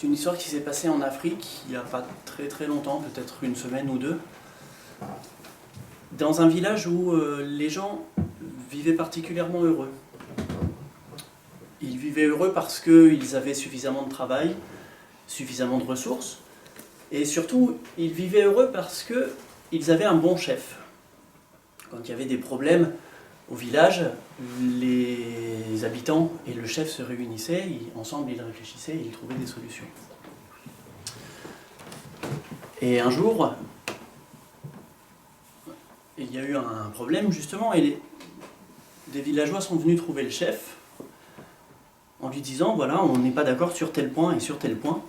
C'est une histoire qui s'est passée en Afrique il n'y a pas très très longtemps, peut-être une semaine ou deux, dans un village où les gens vivaient particulièrement heureux. Ils vivaient heureux parce qu'ils avaient suffisamment de travail, suffisamment de ressources, et surtout, ils vivaient heureux parce qu'ils avaient un bon chef. Quand il y avait des problèmes au village, les habitants et le chef se réunissaient, ensemble ils réfléchissaient et ils trouvaient des solutions. Et un jour, il y a eu un problème justement, et des villageois sont venus trouver le chef en lui disant, voilà, on n'est pas d'accord sur tel point et sur tel point.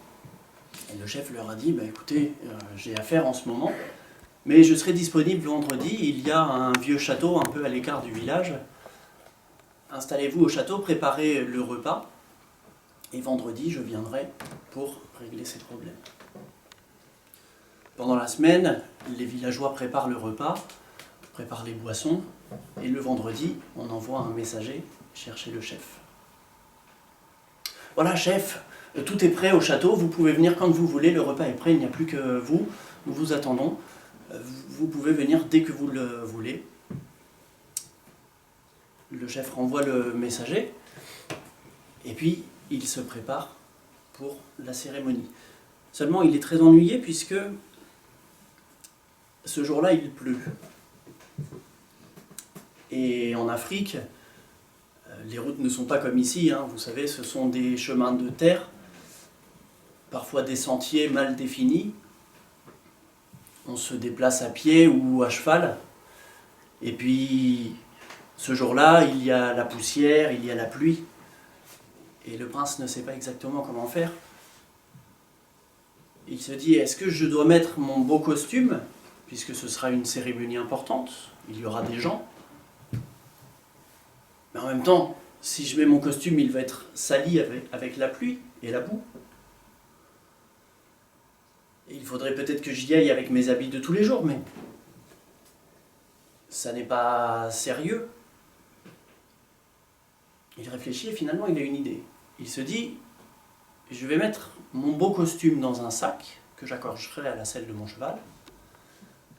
Et le chef leur a dit, bah, écoutez, j'ai affaire en ce moment, mais je serai disponible vendredi, il y a un vieux château un peu à l'écart du village. Installez-vous au château, préparez le repas, et vendredi je viendrai pour régler ces problèmes. Pendant la semaine, les villageois préparent le repas, préparent les boissons, et le vendredi, on envoie un messager chercher le chef. Voilà, chef, tout est prêt au château, vous pouvez venir quand vous voulez, le repas est prêt, il n'y a plus que vous, nous vous attendons. Vous pouvez venir dès que vous le voulez. Le chef renvoie le messager, et puis il se prépare pour la cérémonie. Seulement, il est très ennuyé puisque ce jour-là, il pleut. Et en Afrique, les routes ne sont pas comme ici, hein. Vous savez, ce sont des chemins de terre, parfois des sentiers mal définis. On se déplace à pied ou à cheval. Et puis, ce jour-là, il y a la poussière, il y a la pluie. Et le prince ne sait pas exactement comment faire. Il se dit, est-ce que je dois mettre mon beau costume, puisque ce sera une cérémonie importante, il y aura des gens. Mais en même temps, si je mets mon costume, il va être sali avec la pluie et la boue. Et il faudrait peut-être que j'y aille avec mes habits de tous les jours, mais ça n'est pas sérieux. Il réfléchit et finalement il a une idée. Il se dit, je vais mettre mon beau costume dans un sac que j'accrocherai à la selle de mon cheval.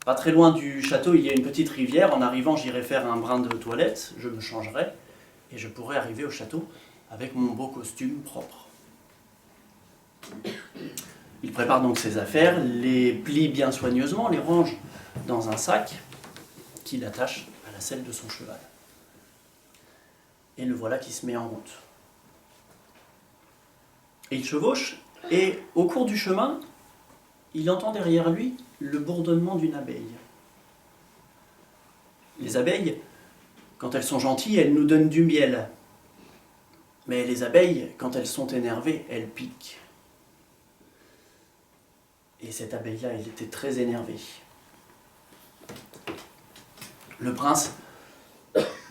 Pas très loin du château, il y a une petite rivière. En arrivant, j'irai faire un brin de toilette, je me changerai et je pourrai arriver au château avec mon beau costume propre. Il prépare donc ses affaires, les plie bien soigneusement, les range dans un sac qu'il attache à la selle de son cheval. Et le voilà qui se met en route. Et il chevauche, et au cours du chemin, il entend derrière lui le bourdonnement d'une abeille. Les abeilles, quand elles sont gentilles, elles nous donnent du miel. Mais les abeilles, quand elles sont énervées, elles piquent. Et cette abeille-là, elle était très énervée. Le prince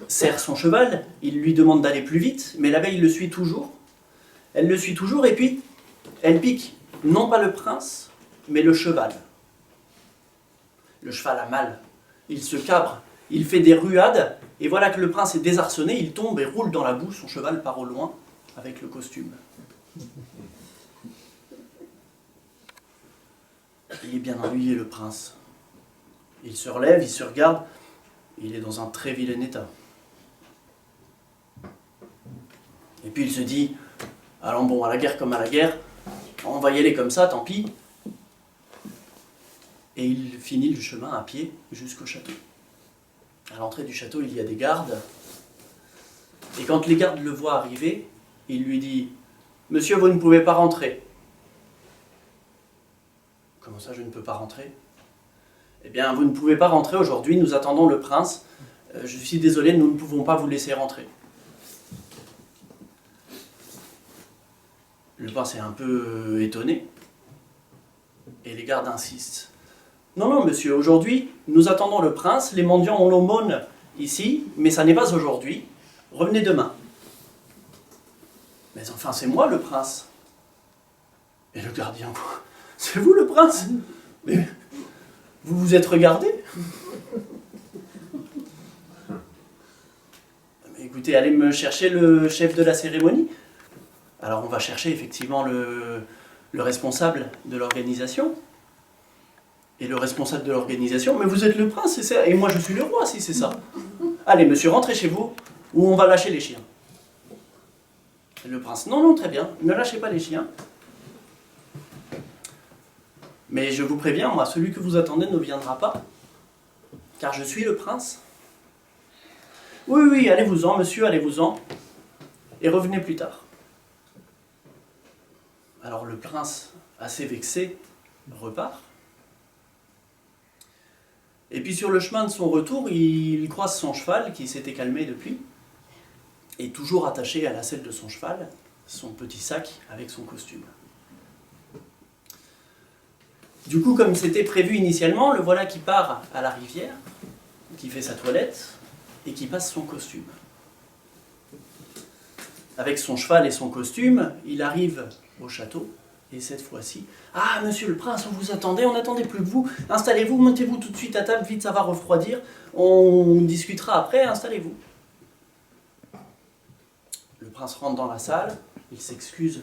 serre son cheval, il lui demande d'aller plus vite, mais l'abeille le suit toujours. Elle le suit toujours et puis elle pique, non pas le prince, mais le cheval. Le cheval a mal, il se cabre, il fait des ruades, et voilà que le prince est désarçonné, il tombe et roule dans la boue, son cheval part au loin avec le costume. Il est bien ennuyé, le prince. Il se relève, il se regarde, il est dans un très vilain état. Et puis il se dit, allons bon, à la guerre comme à la guerre, on va y aller comme ça, tant pis. Et il finit le chemin à pied jusqu'au château. À l'entrée du château, il y a des gardes. Et quand les gardes le voient arriver, il lui dit, « Monsieur, vous ne pouvez pas rentrer. » « Comment ça, je ne peux pas rentrer ?»« Eh bien, vous ne pouvez pas rentrer aujourd'hui, nous attendons le prince. Je suis désolé, nous ne pouvons pas vous laisser rentrer. » Le prince est un peu étonné. Et les gardes insistent. « Non, non, monsieur, aujourd'hui, nous attendons le prince. Les mendiants ont l'aumône ici, mais ça n'est pas aujourd'hui. Revenez demain. » « Mais enfin, c'est moi le prince. » Et le gardien, quoi ? « C'est vous le prince ? Mais vous vous êtes regardé ? » Mais écoutez, allez me chercher le chef de la cérémonie. Alors on va chercher effectivement le responsable de l'organisation. Et le responsable de l'organisation, mais vous êtes le prince, c'est ça, et moi je suis le roi si c'est ça. Allez monsieur, rentrez chez vous, ou on va lâcher les chiens. Et le prince, non, non, très bien, ne lâchez pas les chiens. Mais je vous préviens, moi, celui que vous attendez ne viendra pas, car je suis le prince. Oui, oui, allez-vous-en, monsieur, allez-vous-en, et revenez plus tard. Alors le prince, assez vexé, repart. Et puis sur le chemin de son retour, il croise son cheval qui s'était calmé depuis, et toujours attaché à la selle de son cheval, son petit sac avec son costume. Du coup, comme c'était prévu initialement, le voilà qui part à la rivière, qui fait sa toilette, et qui passe son costume. Avec son cheval et son costume, il arrive au château, et cette fois-ci, « Ah, monsieur le prince, on vous attendait, on n'attendait plus que vous. Installez-vous, montez-vous tout de suite à table, vite, ça va refroidir. On discutera après, installez-vous. » Le prince rentre dans la salle, il s'excuse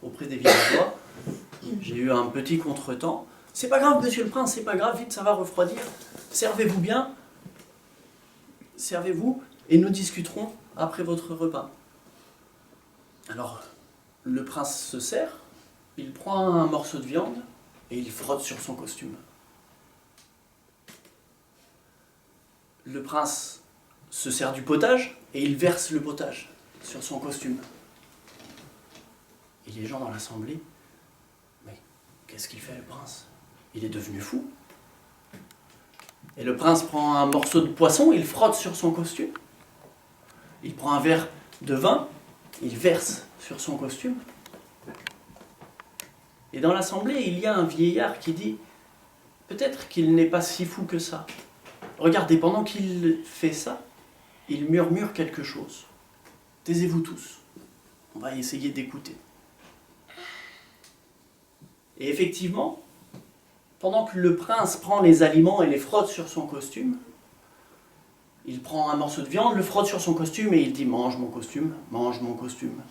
auprès des villageois. « J'ai eu un petit contretemps. C'est pas grave, monsieur le prince, c'est pas grave, vite, ça va refroidir. Servez-vous bien. Servez-vous, et nous discuterons après votre repas. » Alors, le prince se sert. Il prend un morceau de viande et il frotte sur son costume. Le prince se sert du potage et il verse le potage sur son costume. Et les gens dans l'assemblée, mais qu'est-ce qu'il fait le prince? Il est devenu fou. Et le prince prend un morceau de poisson, il frotte sur son costume. Il prend un verre de vin, il verse sur son costume. Et dans l'assemblée, il y a un vieillard qui dit « Peut-être qu'il n'est pas si fou que ça. Regardez, pendant qu'il fait ça, il murmure quelque chose. Taisez-vous tous. On va essayer d'écouter. » Et effectivement, pendant que le prince prend les aliments et les frotte sur son costume, il prend un morceau de viande, le frotte sur son costume et il dit « Mange mon costume, mange mon costume. »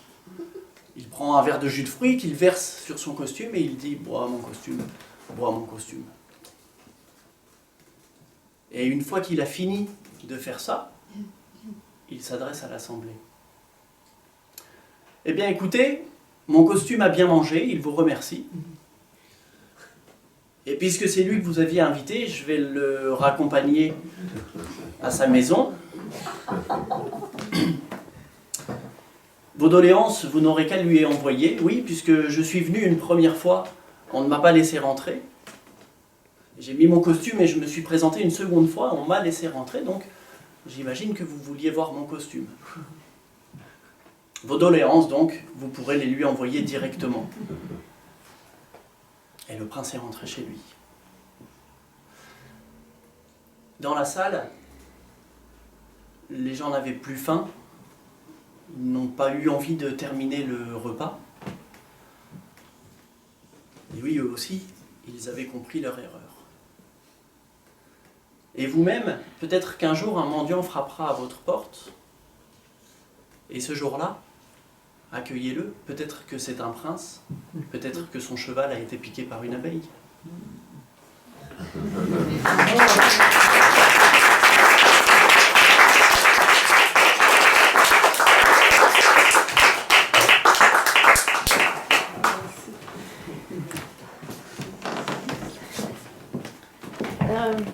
Il prend un verre de jus de fruits qu'il verse sur son costume et il dit « Bois mon costume, bois mon costume. » Et une fois qu'il a fini de faire ça, il s'adresse à l'assemblée. « Eh bien écoutez, mon costume a bien mangé, il vous remercie. Et puisque c'est lui que vous aviez invité, je vais le raccompagner à sa maison. Vos doléances, vous n'aurez qu'à lui envoyer. Oui, puisque je suis venu une première fois, on ne m'a pas laissé rentrer. J'ai mis mon costume et je me suis présenté une seconde fois, on m'a laissé rentrer, donc j'imagine que vous vouliez voir mon costume. Vos doléances, donc, vous pourrez les lui envoyer directement. » Et le prince est rentré chez lui. Dans la salle, les gens n'avaient plus faim, ils n'ont pas eu envie de terminer le repas. Et oui, eux aussi, ils avaient compris leur erreur. Et vous-même, peut-être qu'un jour un mendiant frappera à votre porte, et ce jour-là, accueillez-le, peut-être que c'est un prince, peut-être que son cheval a été piqué par une abeille.